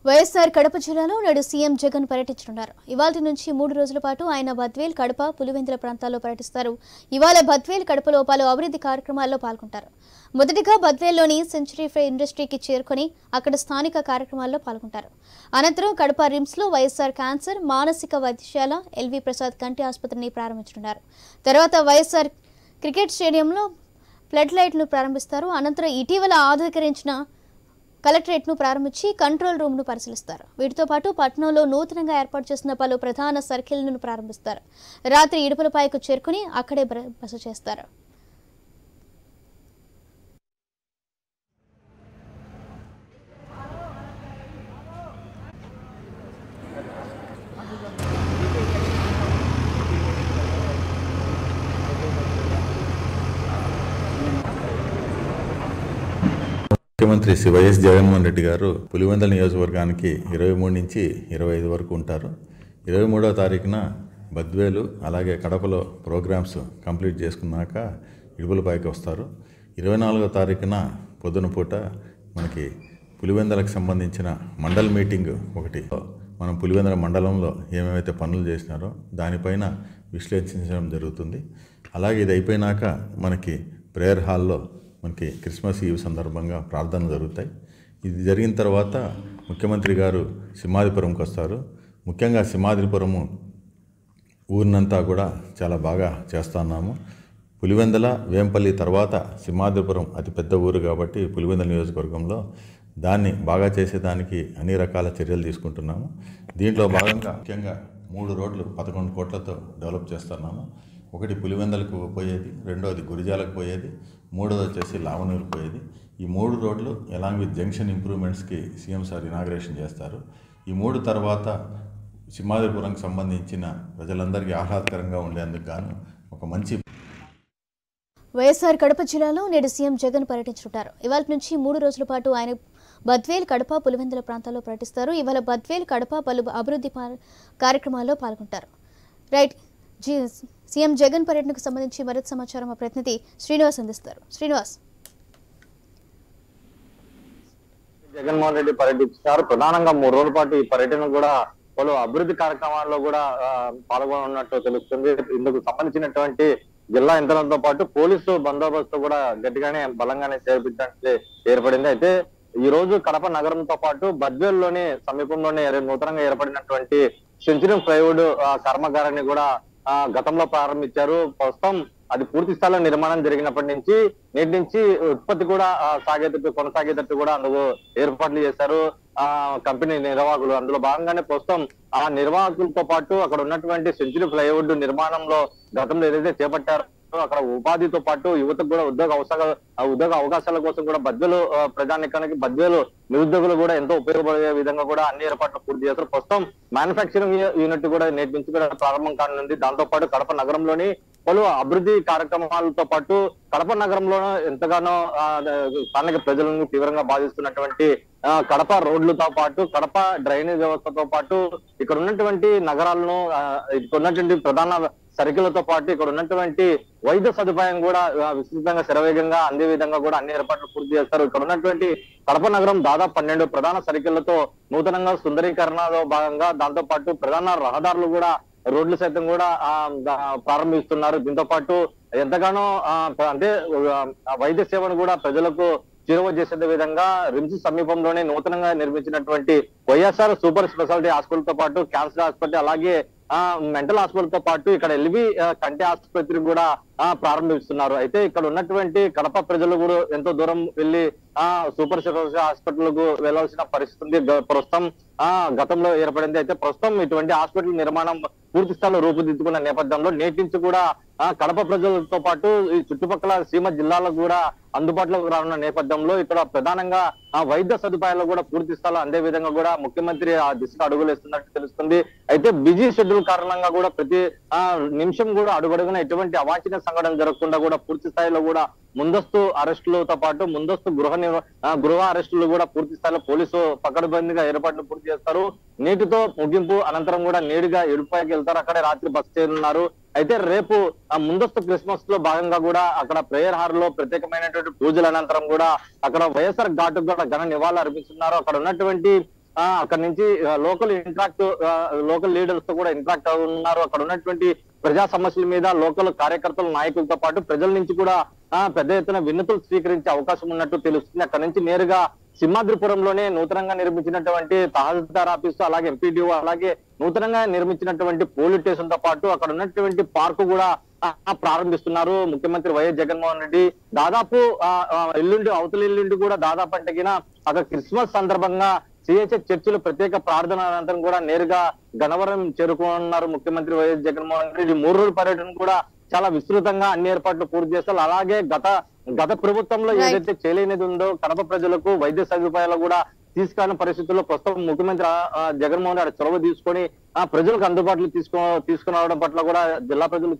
వైఎస్ఆర్ కడప జిల్లాలో నేడు సీఎం జగన్ పర్యటించనున్నారు. ఇవాల్టి నుంచి 3 రోజుల పాటు ఆయన బద్వేల్, కడప, పులివెందుల ప్రాంతాల్లో పర్యటిస్తారు. ఇవాళ బద్వేల్, కడపలో పలు అభివృద్ధి కార్యక్రమాల్లో పాల్గొంటారు. మొదటిగా బద్వేల్లోని సెంచరీ ఫ్రై ఇండస్ట్రీకి చేరుకొని అక్కడ స్థానిక కార్యక్రమాల్లో పాల్గొంటారు. అనంతరం కడప రిమ్స్లో వైఎస్ఆర్ క్యాన్సర్, మానసిక వైద్యశాల, ఎల్వి ప్రసాద్ కంటి ఆసుపత్రిని ప్రారంభించనున్నారు. తర్వాత వైఎస్ఆర్ క్రికెట్ స్టేడియంలో ఫ్లడ్ లైట్ను ప్రారంభిస్తారు. అనంతరం ఇటీవల ఆధునీకరించిన కలెక్టరేట్ను ప్రారంభించి కంట్రోల్ రూమ్ను పరిశీలిస్తారు. వీటితో పాటు పట్టణంలో నూతనంగా ఏర్పాటు చేసిన పలు ప్రధాన సర్కిల్ను ప్రారంభిస్తారు. రాత్రి ఇడుపులపాయకు చేరుకుని అక్కడే బస చేస్తారు. ముఖ్యమంత్రి శ్రీ వైఎస్ జగన్మోహన్ రెడ్డి గారు పులివెందుల నియోజకవర్గానికి 23 నుంచి 25 వరకు ఉంటారు. 23వ తారీఖున బద్వేలు అలాగే కడపలో ప్రోగ్రామ్స్ కంప్లీట్ చేసుకున్నాక ఇడుపులపాయకి వస్తారు. 24వ తారీఖున పొద్దున పూట మనకి పులివెందులకు సంబంధించిన మండల్ మీటింగ్ ఒకటి, మనం పులివెందుల మండలంలో ఏమేమైతే పనులు చేసినారో దానిపైన విశ్లేషించడం జరుగుతుంది. అలాగే ఇది అయిపోయినాక మనకి ప్రేయర్ హాల్లో మనకి క్రిస్మస్ ఈవ్ సందర్భంగా ప్రార్థనలు జరుగుతాయి. ఇది జరిగిన తర్వాత ముఖ్యమంత్రి గారు సింహాద్రిపురంకి వస్తారు. ముఖ్యంగా సింహాద్రిపురము ఊరినంతా కూడా చాలా బాగా చేస్తున్నాము. పులివెందుల, వేంపల్లి తర్వాత సింహాద్రిపురం అతిపెద్ద ఊరు కాబట్టి పులివెందుల నియోజకవర్గంలో దాన్ని బాగా చేసేదానికి అన్ని రకాల చర్యలు తీసుకుంటున్నాము. దీంట్లో భాగంగా ముఖ్యంగా 3 రోడ్లు 11 కోట్లతో డెవలప్ చేస్తున్నాము. ఒకటి పులివెందులకు పోయేది, రెండోది గురిజాలకు పోయేది, మూడోది వచ్చేసి లావనూరుకు పోయేది. ఈ 3 రోడ్లు అలాంగ్ విత్ జంక్షన్ ఇంప్రూవ్మెంట్స్కి సీఎం సార్ ఇనాగ్రేషన్ చేస్తారు. ఈ 3 తర్వాత సింహాద్రిపురంకి సంబంధించిన ప్రజలందరికీ ఆహ్లాదకరంగా ఉండేందుకు గాను ఒక మంచి వైఎస్ఆర్ కడప జిల్లాలో నేడు సీఎం జగన్ పర్యటించుంటారు. ఇవాళ నుంచి 3 రోజుల పాటు ఆయన బద్వేల్, కడప, పులివెందుల ప్రాంతాల్లో పర్యటిస్తారు. ఇవాళ బద్వేల్, కడప పలు అభివృద్ధి కార్యక్రమాల్లో పాల్గొంటారు. రైట్, సీఎం జగన్ పర్యటనకు సంబంధించి మరింత సమాచారం మా ప్రతినిధి శ్రీనివాస్ అందిస్తారు. శ్రీనివాస్, జగన్మోహన్ రెడ్డి పర్యటించారు. ప్రధానంగా 3 రోజుల పాటు ఈ పర్యటన కూడా పలు అభివృద్ధి కార్యక్రమాల్లో కూడా పాల్గొన్నట్టు తెలుస్తుంది. ఇందుకు సంబంధించినటువంటి జిల్లా యంత్రాలతో పాటు పోలీసు బందోబస్తు కూడా గట్టిగానే బలంగానే చేర్పించడానికి ఏర్పడింది. అయితే ఈ రోజు కడప నగరంతో పాటు బద్వేల్లోని సమీపంలోనే నూతనంగా ఏర్పడినటువంటి సెంచరీ ఫ్లైవుడ్ కర్మాగారాన్ని కూడా గతంలో ప్రారంభించారు. ప్రస్తుతం అది పూర్తి స్థాయిలో నిర్మాణం జరిగినప్పటి నుంచి నేటి నుంచి ఉత్పత్తి కూడా కొనసాగేటట్టు కూడా అందుకు ఏర్పాట్లు చేశారు కంపెనీ నిర్వాహకులు. అందులో భాగంగానే ప్రస్తుతం ఆ నిర్వాహకులతో పాటు అక్కడ ఉన్నటువంటి సెంచరీ ఫ్లైవుడ్ నిర్మాణంలో గతంలో ఏదైతే చేపట్టారో అక్కడ ఉపాధితో పాటు యువతకు కూడా ఉద్యోగ అవకాశాల కోసం కూడా బద్వేలు ప్రజానికానికి బద్వేలు నిరుద్యోగులు కూడా ఎంతో ఉపయోగపడే విధంగా కూడా అన్ని ఏర్పాట్లు పూర్తి చేస్తారు. ప్రస్తుతం మ్యానుఫ్యాక్చరింగ్ యూనిట్ కూడా నేటి నుంచి కూడా ప్రారంభం కానుంది. దాంతో పాటు కడప నగరంలోని పలు అభివృద్ధి కార్యక్రమాలతో పాటు కడప నగరంలో ఎంతగానో స్థానిక ప్రజలను తీవ్రంగా బాధిస్తున్నటువంటి కడప రోడ్లతో పాటు కడప డ్రైనేజ్ వ్యవస్థతో పాటు ఇక్కడ ఉన్నటువంటి నగరాలను ఇక్కడ ఉన్నటువంటి ప్రధాన సర్కిళ్లతో పాటు ఇక్కడ ఉన్నటువంటి వైద్య సదుపాయం కూడా విస్తృతంగా శరవేగంగా అందే విధంగా కూడా అన్ని ఏర్పాట్లు పూర్తి చేస్తారు. ఇక్కడ ఉన్నటువంటి కడప నగరం దాదాపు 12 ప్రధాన సర్కిళ్లతో నూతనంగా సుందరీకరణలో భాగంగా దాంతో పాటు ప్రధాన రహదారులు కూడా రోడ్లు సైతం కూడా ప్రారంభిస్తున్నారు. దీంతో పాటు ఎంతగానో అంటే వైద్య సేవను కూడా ప్రజలకు చేరువ చేసే విధంగా రిమ్స్ సమీపంలోనే నూతనంగా నిర్మించినటువంటి వైఎస్ఆర్ సూపర్ స్పెషాలిటీ హాస్పిటల్ తో పాటు క్యాన్సర్ హాస్పిటల్ అలాగే మెంటల్ హాస్పిటల్ తో పాటు ఇక్కడ ఎల్వి కంటి ఆసుపత్రి కూడా ప్రారంభిస్తున్నారు. అయితే ఇక్కడ ఉన్నటువంటి కడప ప్రజలు కూడా ఎంతో దూరం వెళ్లి సూపర్ స్పెషాలిటీ హాస్పిటల్ కు వెళ్లాల్సిన పరిస్థితి ఉంది. ప్రస్తుతం గతంలో ఏర్పడింది. అయితే ప్రస్తుతం ఇటువంటి హాస్పిటల్ నిర్మాణం పూర్తి స్థాయిలో రూపుదిద్దుకున్న నేపథ్యంలో నేటి నుంచి కూడా కడప ప్రజలతో పాటు ఈ చుట్టుపక్కల సీమ జిల్లాలకు కూడా అందుబాటులోకి రానున్న నేపథ్యంలో ఇక్కడ ప్రధానంగా వైద్య సదుపాయాలు కూడా పూర్తి స్థాయిలో అందే విధంగా కూడా ముఖ్యమంత్రి ఆ దిశగా అడుగులేస్తున్నట్టు తెలుస్తుంది. అయితే బిజీ షెడ్యూల్ కారణంగా కూడా ప్రతి నిమిషం కూడా అడుగడుగున ఎటువంటి అవాంఛనీయ సంఘటన జరగకుండా కూడా పూర్తి స్థాయిలో కూడా ముందస్తు అరెస్టులతో పాటు ముందస్తు గృహ అరెస్టులు కూడా పూర్తి స్థాయిలో పోలీసు పకడ్బందీగా ఏర్పాట్లు పూర్తి చేస్తారు. నేటితో ముగింపు అనంతరం కూడా నేరుగా ఇడుపాయకి వెళ్తారు. అక్కడే రాత్రి బస చేయనున్నారు. అయితే రేపు ముందస్తు క్రిస్మస్ లో భాగంగా కూడా అక్కడ ప్రేయర్ హాల్ లో ప్రత్యేకమైనటువంటి పూజల అనంతరం కూడా అక్కడ వైఎస్ఆర్ ఘాట్ కూడా ఘన నివాళులు అర్పిస్తున్నారు. అక్కడ ఉన్నటువంటి అక్కడ నుంచి లోకల్ లీడర్స్ తో కూడా ఇంటరాక్ట్ అవుతున్నారు. అక్కడ ఉన్నటువంటి ప్రజా సమస్యల మీద లోకల్ కార్యకర్తల నాయకులతో పాటు ప్రజల నుంచి కూడా పెద్ద ఎత్తున వినతులు స్వీకరించే అవకాశం ఉన్నట్టు తెలుస్తుంది. అక్కడ నుంచి నేరుగా సింహాద్రిపురంలోనే నూతనంగా నిర్మించినటువంటి తహసీల్దార్ ఆఫీసు, అలాగే ఎంపీడీఓ, అలాగే నూతనంగా నిర్మించినటువంటి పోలీస్ స్టేషన్ తో పాటు అక్కడ ఉన్నటువంటి పార్కు కూడా ప్రారంభిస్తున్నారు ముఖ్యమంత్రి వైఎస్ జగన్మోహన్ రెడ్డి. దాదాపు అవతల ఎల్లుండి కూడా దాదాపు అంటే అక్కడ క్రిస్మస్ సందర్భంగా సిహెచ్ఎస్ చర్చిలో ప్రత్యేక ప్రార్థన అనంతరం కూడా నేరుగా గన్నవరం చేరుకున్నారు ముఖ్యమంత్రి వైఎస్ జగన్మోహన్ రెడ్డి. 3 రోజుల పర్యటన కూడా చాలా విస్తృతంగా అన్ని ఏర్పాట్లు పూర్తి చేస్తారు. అలాగే గత ప్రభుత్వంలో ఏదైతే చేయలేనిది ఉందో కడప ప్రజలకు వైద్య సదుపాయాలు కూడా తీసుకురాని పరిస్థితుల్లో ప్రస్తుతం ముఖ్యమంత్రి జగన్మోహన్ రెడ్డి చొరవ తీసుకొని ప్రజలకు అందుబాటులో తీసుకురావడం పట్ల కూడా జిల్లా ప్రజలు